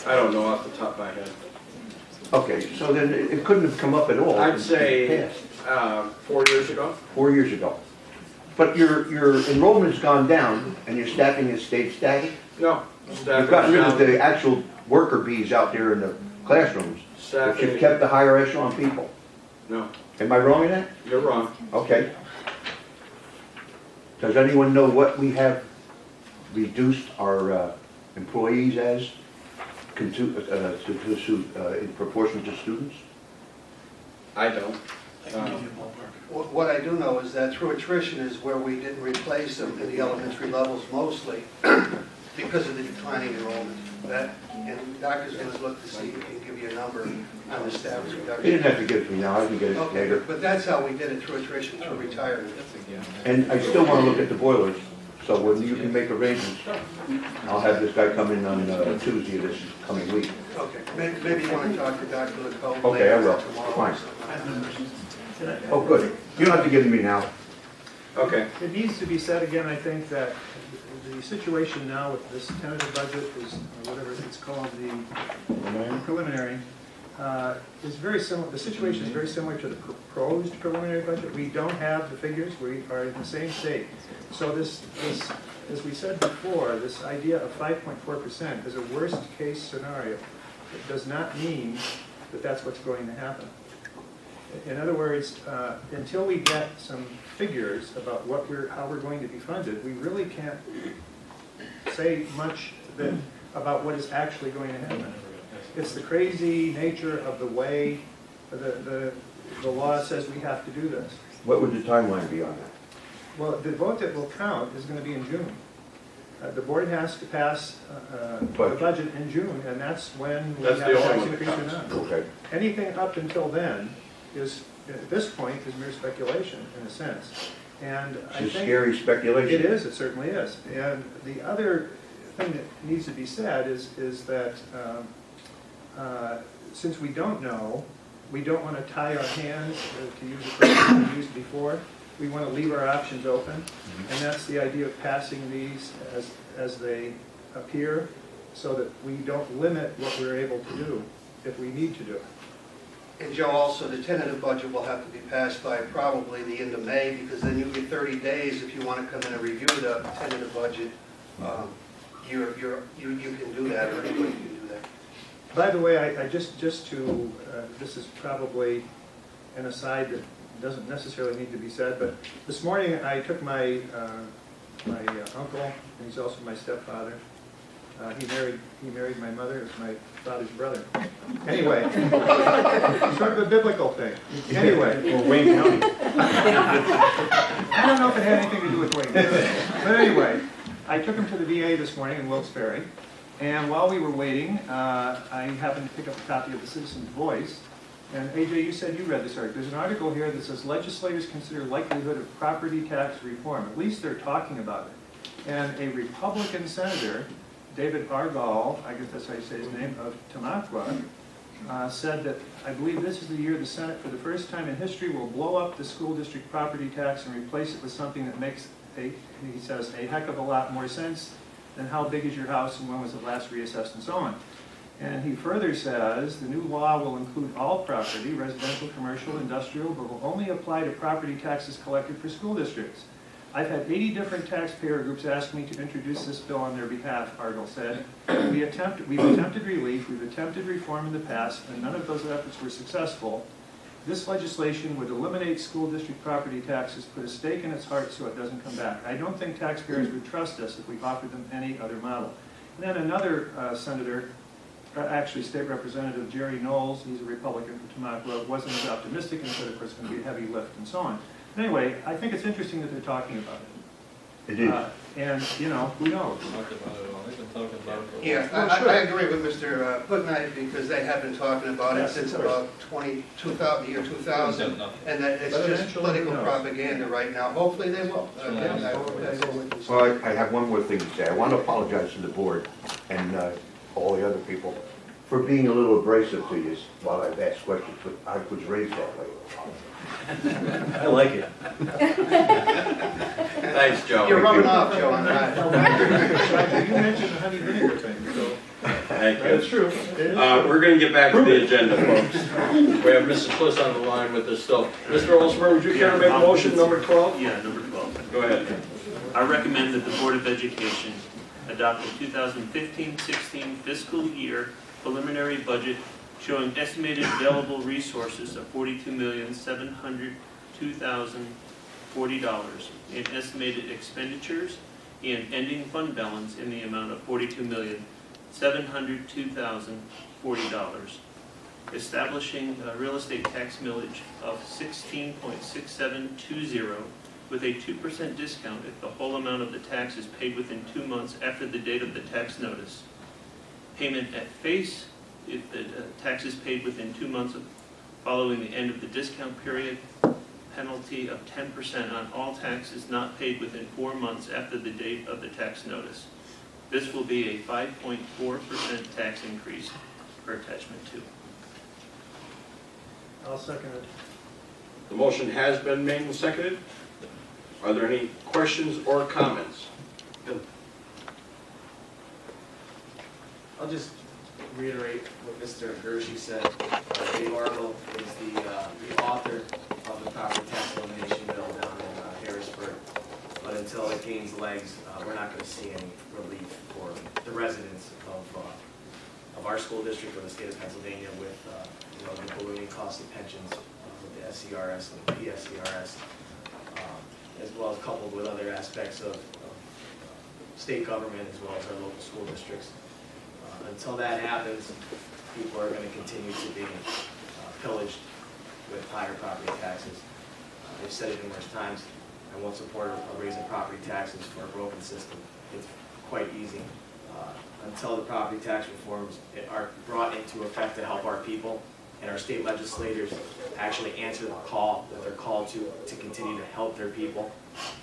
I don't know off the top of my head. Okay, so then it couldn't have come up at all. I'd in say the past. 4 years ago. 4 years ago. But your enrollment's gone down and your staffing has stayed static? No. You've gotten rid of the actual worker bees out there in the classrooms, but you've kept the higher echelon people. No. Am I wrong in that? You're wrong. Okay. Does anyone know what we have reduced our employees as in proportion to students? I don't. What I do know is that through attrition is where we didn't replace them in the elementary levels mostly because of the declining enrollment. And Dr. Zins looked to see if he can give you a number on the staff reduction. He didn't have to give it to me now, I can get it Okay, later. but that's how we did it through attrition, through retirement. And I still want to look at the boilers, so when you can make arrangements, I'll have this guy come in on Tuesday of this coming week. Okay, maybe you want to talk to Dr. LeCoe. Okay, I will. Tomorrow. Fine. Oh, good. You don't have to give it to me now. Okay. It needs to be said again, I think, that the situation now with this tentative budget is, whatever it's called, the preliminary, is very similar. The situation is very similar to the proposed preliminary budget. We don't have the figures. We are in the same state. So this, as we said before, this idea of 5.4% is a worst case scenario. It does not mean that that's what's going to happen. In other words, until we get some figures about how we're going to be funded, we really can't say much about what is actually going to happen. It's the crazy nature of the way the law says we have to do this. What would the timeline be on that? Well, the vote that will count is going to be in June. The board has to pass the budget in June, and that's when we have a tax increase or not. Okay. Anything up until then is, at this point, is mere speculation in a sense. And I think it's a scary speculation. It is, it certainly is. And the other thing that needs to be said is that since we don't know, we don't want to tie our hands, to use the phrase we used before. We want to leave our options open, and that's the idea of passing these as they appear, so that we don't limit what we're able to do if we need to do it. And Joe, also, the tentative budget will have to be passed by probably the end of May, because then you get 30 days if you want to come in and review the tentative budget. You can do that, or anybody can do that. By the way, I just to, this is probably an aside that doesn't necessarily need to be said, but this morning I took my uncle, and he's also my stepfather. He married my mother as my father's brother. Anyway, sort of a biblical thing. Anyway. Well, Wayne County. I don't know if it had anything to do with Wayne County. But anyway, I took him to the VA this morning in Wilkes-Barre, and while we were waiting, I happened to pick up a copy of the Citizen's Voice. And AJ, you said you read this article. There's an article here that says legislators consider likelihood of property tax reform. At least they're talking about it. And a Republican senator, David Argall, I guess that's how you say his name, of Tamaqua, said that, I believe this is the year the Senate, for the first time in history, will blow up the school district property tax and replace it with something that makes, he says, a heck of a lot more sense than how big is your house and when was it last reassessed and so on. And he further says the new law will include all property, residential, commercial, industrial, but will only apply to property taxes collected for school districts. I've had 80 different taxpayer groups ask me to introduce this bill on their behalf, Argall said. We've attempted relief, we've attempted reform in the past, and none of those efforts were successful. This legislation would eliminate school district property taxes, put a stake in its heart so it doesn't come back. I don't think taxpayers would trust us if we offered them any other model. And then another senator, actually State Representative Jerry Knowles, he's a Republican from Tamaqua, wasn't as optimistic and said, of course, it's going to be a heavy lift and so on. Anyway, I think it's interesting that they're talking about it. It is. And, you know, who knows? They've been talking about it for a while. Yeah, I agree with Mr. Putnight, because they have been talking about it since about the year 2000, and that it's just political propaganda right now. Hopefully they will. Well, I have one more thing to say. I want to apologize to the board and all the other people. for being a little abrasive to you while I've asked questions, but I was raised that way. I like it. Thanks, Joe. You're rubbing off, Joe, on that. You mentioned the honey vinegar thing, so Thank that's you. true. It is. We're gonna get back to the agenda, folks. We have Mrs. Bliss on the line with us still. Mr. Olsberg, would you care to make a motion, number 12? Yeah, number 12. Go ahead. I recommend that the Board of Education adopt the 2015-16 fiscal year preliminary budget showing estimated available resources of $42,702,040 and estimated expenditures and ending fund balance in the amount of $42,702,040. Establishing a real estate tax millage of 16.6720 with a 2% discount if the whole amount of the tax is paid within 2 months after the date of the tax notice. Payment at face if the tax is paid within 2 months following the end of the discount period. Penalty of 10% on all taxes not paid within 4 months after the date of the tax notice. This will be a 5.4% tax increase per attachment 2. I'll second it. The motion has been made and seconded. Are there any questions or comments? I'll just reiterate what Mr. Gershie said. Dave Arnold is the author of the property tax elimination bill down in Harrisburg. But until it gains legs, we're not going to see any relief for the residents of our school district or the state of Pennsylvania with the ballooning cost of pensions with the SCRS and the PSCRS, as well as coupled with other aspects of state government as well as our local school districts. Until that happens, people are going to continue to be pillaged with higher property taxes. I've said it numerous times, I won't support a raising property taxes for a broken system. It's quite easy. Until the property tax reforms are brought into effect to help our people and our state legislators actually answer the call that they're called to continue to help their people.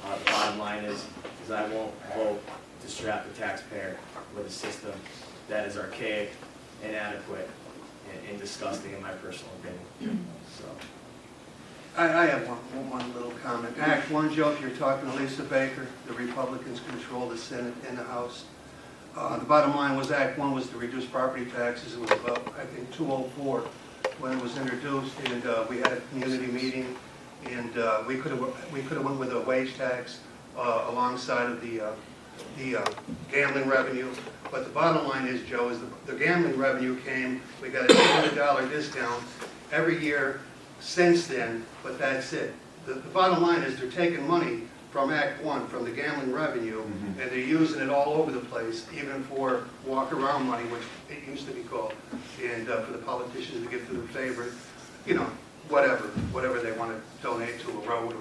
The bottom line is I won't vote to strap the taxpayer with a system that is archaic, inadequate, and disgusting in my personal opinion. So. I have one little comment. Act 1, Joe, if you're talking to Lisa Baker, the Republicans control the Senate and the House. The bottom line was Act 1 was to reduce property taxes. It was about, I think, 204 when it was introduced, and we had a community meeting, and we could have went with a wage tax alongside of the gambling revenue. But the bottom line is, Joe, is the gambling revenue came, we got a $200 discount every year since then, but that's it. The bottom line is they're taking money from Act 1, from the gambling revenue, and they're using it all over the place, even for walk-around money, which it used to be called, and for the politicians to give to their favorite, whatever they want to donate to a road.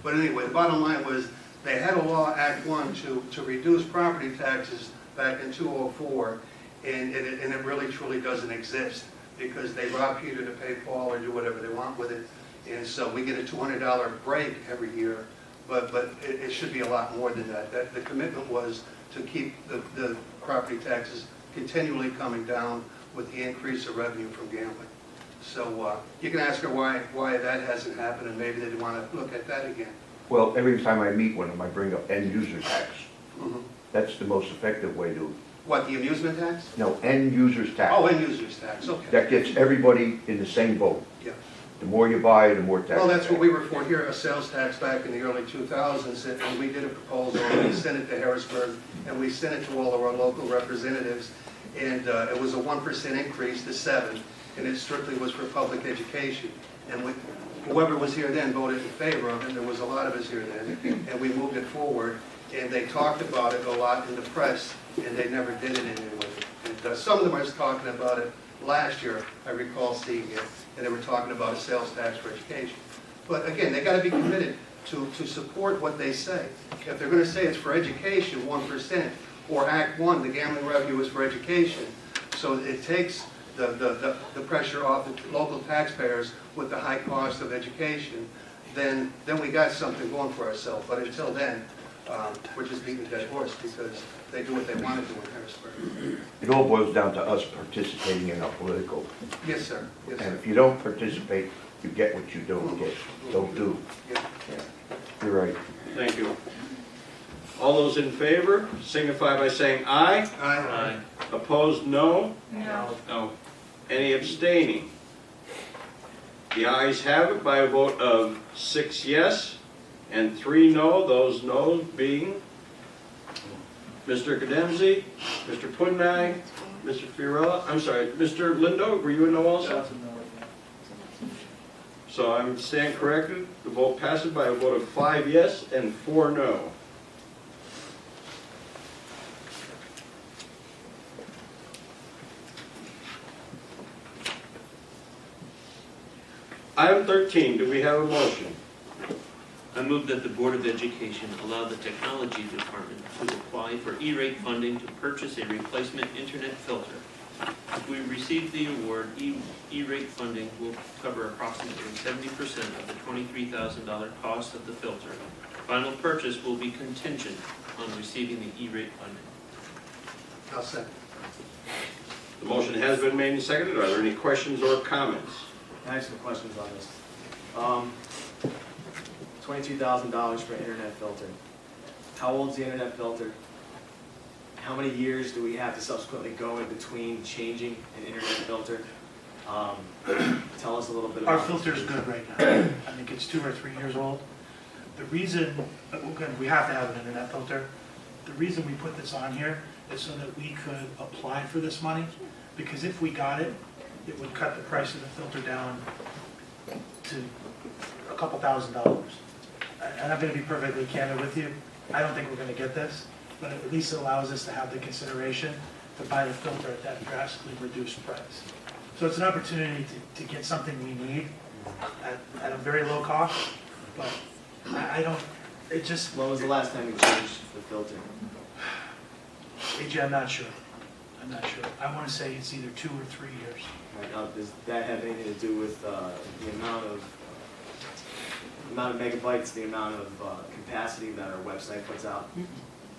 But anyway, the bottom line was they had a law, Act 1, to reduce property taxes back in 2004, and it really truly doesn't exist because they rob Peter to pay Paul or do whatever they want with it. And so we get a $200 break every year, but it should be a lot more than that. The commitment was to keep the property taxes continually coming down with the increase of revenue from gambling. So you can ask her why that hasn't happened, and maybe they want to look at that again. Well, every time I meet one of them, I bring up end user tax. That's the most effective way to... What, the amusement tax? No, end users tax. Oh, end users tax, okay. That gets everybody in the same boat. Yeah. The more you buy, the more tax. Well, that's what we were for here, a sales tax back in the early 2000s, and we did a proposal, and we sent it to Harrisburg, and we sent it to all of our local representatives, and it was a 1% increase to 7%, and it strictly was for public education. And whoever was here then voted in favor of it, and there was a lot of us here then, and we moved it forward, and they talked about it a lot in the press, and they never did it anyway. And some of them were talking about it last year, I recall seeing it, and they were talking about a sales tax for education. But again, they got to be committed to support what they say. If they're going to say it's for education, 1%, or Act 1, the gambling revenue is for education, so it takes the pressure off the local taxpayers with the high cost of education, then we got something going for ourselves. But until then, we're just beating a dead horse because they do what they want to do in Harrisburg. It all boils down to us participating in our political. Yes, sir. Yes, And sir. if you don't participate, you get what you don't get, don't do. Yeah. You're right. Thank you. All those in favor signify by saying aye. Aye. Opposed, no. No. No. Any abstaining? The ayes have it by a vote of 6 yes and 3 no, those noes being Mr. Cadenzzi, Mr. Pudney, Mr. Fiorella, I'm sorry, Mr. Lindo, were you a no also? So I'm stand corrected, the vote passes by a vote of 5 yes and 4 no. Item 13, do we have a motion? I move that the Board of Education allow the Technology Department to apply for E-rate funding to purchase a replacement internet filter. If we receive the award, E-rate funding will cover approximately 70% of the $23,000 cost of the filter. Final purchase will be contingent on receiving the E-rate funding. I'll second. The motion has been made and seconded. Are there any questions or comments? I have some questions on this. $22,000 for internet filter. How old's the internet filter? How many years do we have to subsequently go in between changing an internet filter? Tell us a little bit Our about filter's good right now. I think it's 2 or 3 years old. The reason, again, we have to have an internet filter. The reason we put this on here is so that we could apply for this money, because if we got it, it would cut the price of the filter down to a couple $1,000s. And I'm going to be perfectly candid with you. I don't think we're going to get this, but at least it allows us to have the consideration to buy the filter at that drastically reduced price. So it's an opportunity to get something we need at a very low cost, but I don't, it just, When was the last time you changed the filter? AJ, I'm not sure. I'm not sure. I want to say it's either 2 or 3 years. Right now, does that have anything to do with the amount of megabytes, the amount of capacity that our website puts out?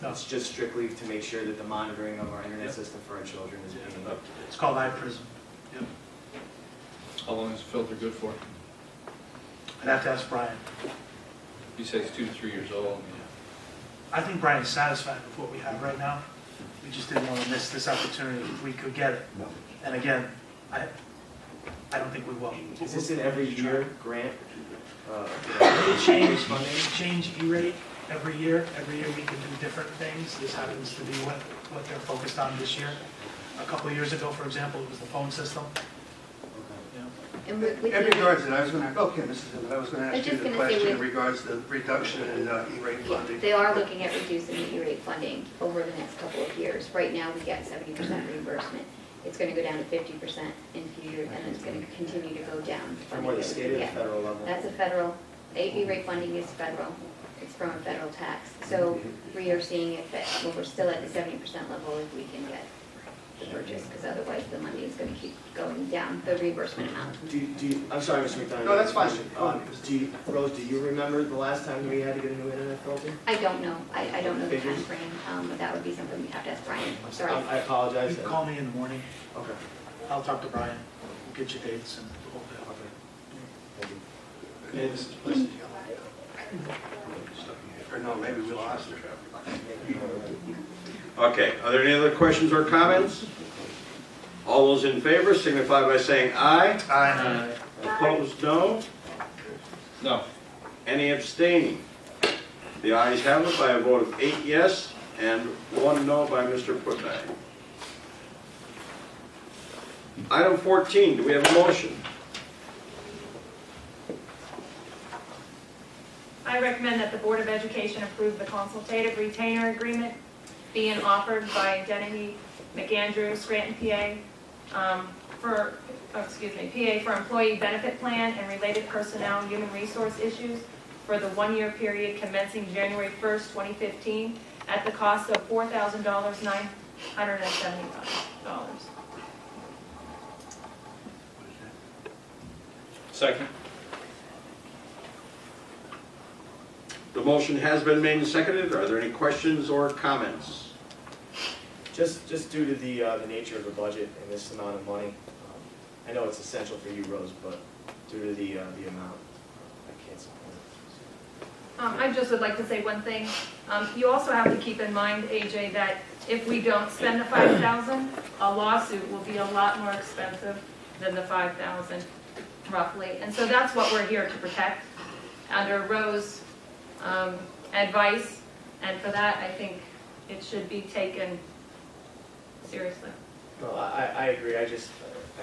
No, It's just strictly to make sure that the monitoring of our internet system for our children is being up. it's called iPrism. Yep. How long is the filter good for? I'd have to ask Brian. You say it's 2 to 3 years old. I think Brian's satisfied with what we have right now. We just didn't want to miss this opportunity if we could get it. And again, I don't think we will. Is this an every year grant? They change E-rate every year. Every year we can do different things. This happens to be what they're focused on this year. A couple of years ago, for example, it was the phone system. And with In the- regards to that, I was going to, okay, Mrs. Hill, I was going to I was ask you just the gonna say question in with- regards to the reduction in E-rate funding. They are looking at reducing the E-rate funding over the next couple of years. Right now, we get 70% reimbursement. It's going to go down to 50% in a few years, and then it's going to continue to go down. From what the state or the Yeah. federal level? That's a federal, E-rate funding is federal. It's from a federal tax. So we are seeing if, well, we're still at the 70% level if we can get the purchase, because otherwise the money is going to keep going down, the reimbursement amount. I'm sorry, Mr. McDonough. No, that's fine. Rose, do you remember the last time we had to get a new internet filter? I don't know. I don't know the Figures? timeframe, but that would be something we have to ask Brian. Sorry. I apologize. You can call me in the morning. Okay. I'll talk to Brian. We'll get you dates and the whole bit. Okay. Thank you. Mrs. Hill. Or no, maybe we lost her. Okay, are there any other questions or comments? All those in favor signify by saying aye. Aye. Opposed, no. No. Any abstaining? The ayes have it by a vote of 8 yes and 1 no by Mr. Putney. Item 14, do we have a motion? I recommend that the Board of Education approve the consultative retainer agreement being offered by Denny McAndrew, Scranton, PA, PA for employee benefit plan and related personnel and human resource issues for the 1-year period commencing January 1st, 2015, at the cost of $4,975. Second. The motion has been made and seconded. Are there any questions or comments? Just due to the nature of the budget and this amount of money, I know it's essential for you, Rose, but due to the amount, I can't support it. I just would like to say one thing. You also have to keep in mind, AJ, that if we don't spend the 5,000, a lawsuit will be a lot more expensive than the 5,000, roughly. And so that's what we're here to protect under Rose's advice. And for that, I think it should be taken seriously. No, I agree. I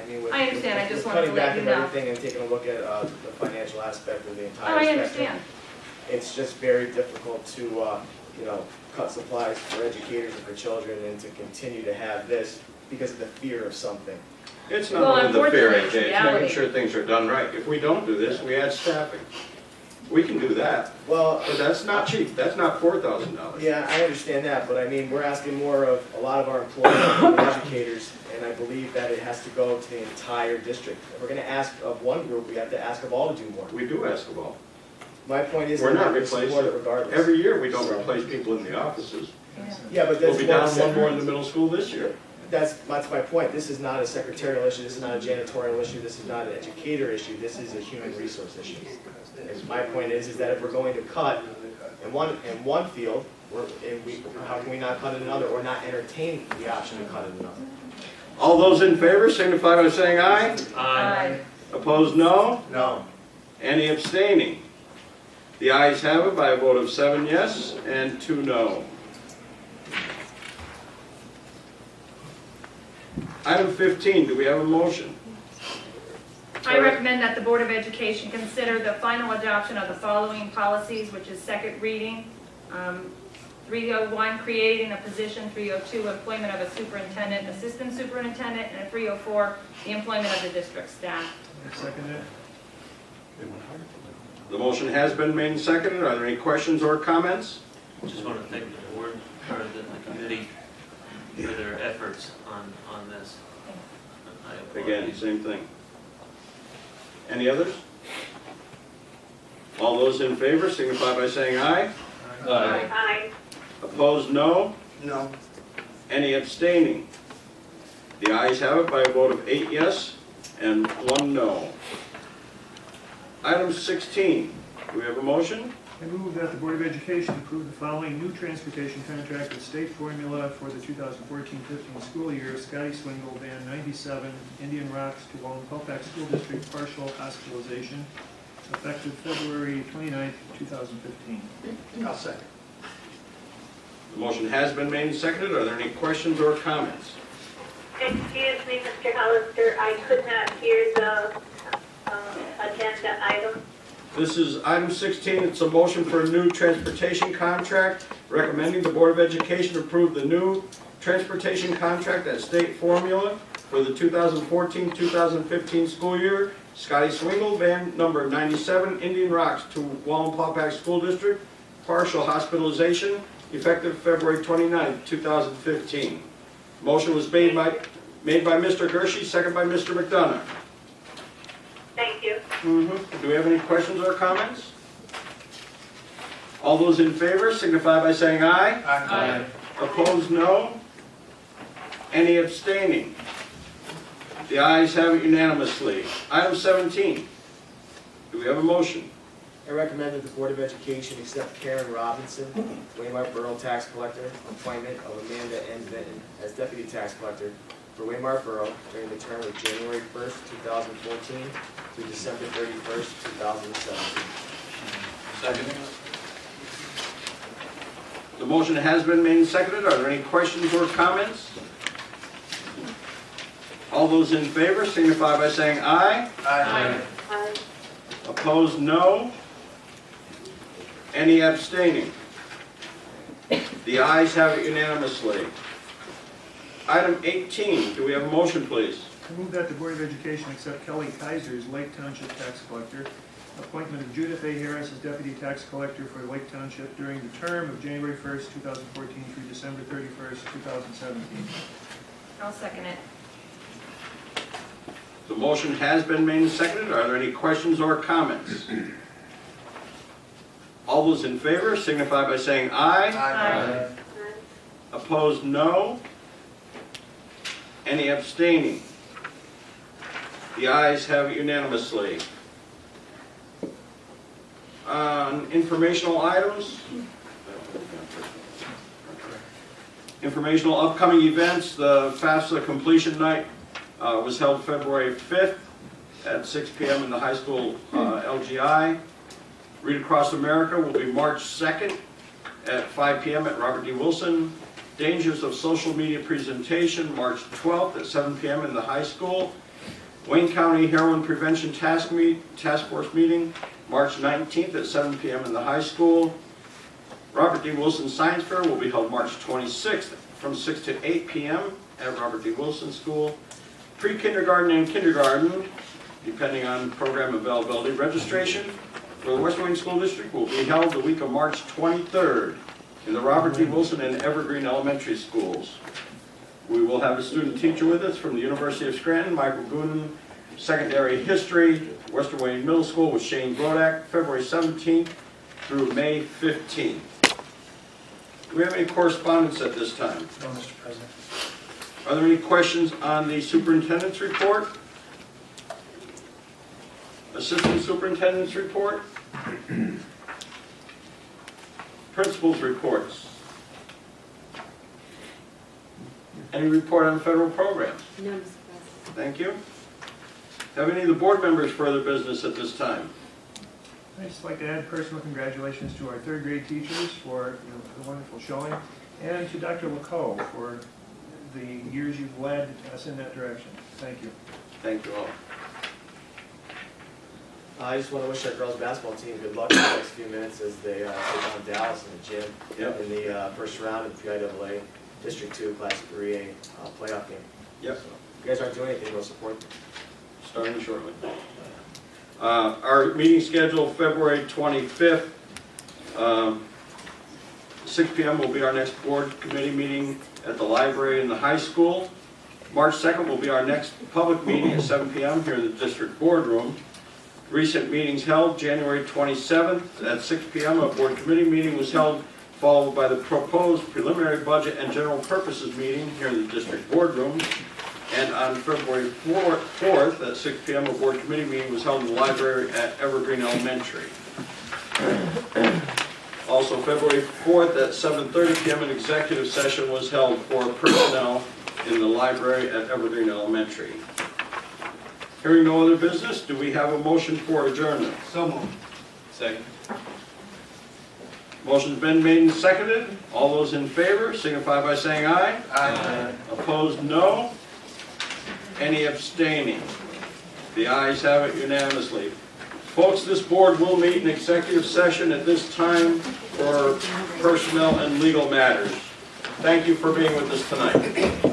mean, with I understand. I just wanted to cutting let back you of know. everything and taking a look at the financial aspect of the entire Oh, I spectrum, understand. it's just very difficult to, you know, cut supplies for educators and for children and to continue to have this because of the fear of something. It's not Well, only the fear, unfortunately, it's AJ, it's reality. making sure things are done right. If we don't do this, we add staffing. We can do that, Well, but that's not cheap. That's not $4,000. yeah, I understand that, but I mean, we're asking more of a lot of our employees and educators, and I believe that it has to go to the entire district. If we're gonna ask of one group, we have to ask of all to do more. We do ask them all. My point is We're that not we support it replacing, regardless. every year we don't replace people in the offices. Yeah. Yeah, but We'll that's be down one separate. more in the middle school this year. That's my point. This is not a secretarial issue, this is not a janitorial issue, this is not an educator issue, this is a human resource issue. And my point is that if we're going to cut in one field, how can we not cut in another, or not entertain the option to cut in another? All those in favor signify by saying aye. Aye. Opposed, no. No. Any abstaining? The ayes have it by a vote of 7 yes and 2 no. Item 15, do we have a motion? I recommend that the Board of Education consider the final adoption of the following policies, which is second reading. 301, creating a position. 302, employment of a superintendent, assistant superintendent. And 304, the employment of the district staff. Second it. The motion has been made and seconded. Are there any questions or comments? Just want to thank the board, or the committee, for their efforts on this. I applaud Again, you. same thing. Any others? All those in favor signify by saying aye. Aye. Opposed, no. No. Any abstaining? The ayes have it by a vote of 8 yes and 1 no. Item 16, do we have a motion? I move that the Board of Education approve the following new transportation contract with state formula for the 2014-15 school year. Scotty Swingle, Van 97, Indian Rocks to Wallenpaupack School District, partial hospitalization, effective February 29th, 2015. I'll second. The motion has been made and seconded. Are there any questions or comments? Excuse me, Mr. Hollister, I could not hear the agenda item. This is item 16. It's a motion for a new transportation contract, recommending the Board of Education approve the new transportation contract at state formula for the 2014-2015 school year. Scotty Swingle, van number 97, Indian Rocks to Wallenpaupack School District, partial hospitalization, effective February 29th, 2015. Motion was made by Mr. Gershie, second by Mr. McDonough. Thank you. Do we have any questions or comments? All those in favor signify by saying aye. Aye. Opposed, no. Any abstaining? The ayes have it unanimously. Item 17. Do we have a motion? I recommend that the Board of Education accept Karen Robinson, Waymart Borough Tax Collector, appointment of Amanda N. Vinton as Deputy Tax Collector for Waymart Borough during the term of January 1st, 2014 through December 31st, 2017. Second. The motion has been made and seconded. Are there any questions or comments? All those in favor signify by saying aye. Aye. Opposed, no. Any abstaining? The ayes have it unanimously. Item 18, do we have a motion, please? I move that the Board of Education accept Kelly Kaiser as Lake Township Tax Collector, appointment of Judith A. Harris as Deputy Tax Collector for Lake Township during the term of January 1st, 2014 through December 31st, 2017. I'll second it. The motion has been made and seconded. Are there any questions or comments? All those in favor signify by saying aye. Aye. Opposed, no. Any abstaining? The ayes have it unanimously. On informational items, informational upcoming events, the FAFSA completion night was held February 5th at 6 p.m. in the high school LGI. Read Across America will be March 2nd at 5 p.m. at Robert D. Wilson. Dangers of Social Media Presentation, March 12th at 7 p.m. in the high school. Wayne County Heroin Prevention Task Force meeting, March 19th at 7 p.m. in the high school. Robert D. Wilson Science Fair will be held March 26th from 6 to 8 p.m. at Robert D. Wilson School. Pre-kindergarten and kindergarten, depending on program availability, registration for the West Wayne School District will be held the week of March 23rd in the Robert D. Wilson and Evergreen Elementary Schools. We will have a student teacher with us from the University of Scranton, Michael Goonan, Secondary History, Western Wayne Middle School with Shane Brodak, February 17th through May 15th. Do we have any correspondence at this time? No, Mr. President. Are there any questions on the superintendent's report? Assistant superintendent's report? Principal's reports? Any report on federal programs? No, Mr. President. Thank you. Have any of the board members further business at this time? I'd just like to add personal congratulations to our third grade teachers for the wonderful showing, and to Dr. LaCoe for the years you've led us in that direction. Thank you. Thank you all. I just want to wish our girls basketball team good luck in the next few minutes as they take on Dallas in the gym Yep. in the first round of the PIAA District 2 Class 3A playoff game. Yep. So, if you guys aren't doing anything, we'll support them. Starting shortly. Our meeting scheduled February 25th. 6 p.m. will be our next board committee meeting at the library in the high school. March 2nd will be our next public meeting at 7 p.m. here in the district boardroom. Recent meetings held January 27th at 6 p.m. A board committee meeting was held, followed by the proposed preliminary budget and general purposes meeting here in the district boardroom. And on February 4th at 6 p.m. a board committee meeting was held in the library at Evergreen Elementary. Also February 4th at 7:30 p.m. an executive session was held for personnel in the library at Evergreen Elementary. Hearing no other business, do we have a motion for adjournment? So moved. Second. Motion's been made and seconded. All those in favor signify by saying aye. Aye. Opposed, no. Any abstaining? The ayes have it unanimously. Folks, this board will meet in executive session at this time for personnel and legal matters. Thank you for being with us tonight.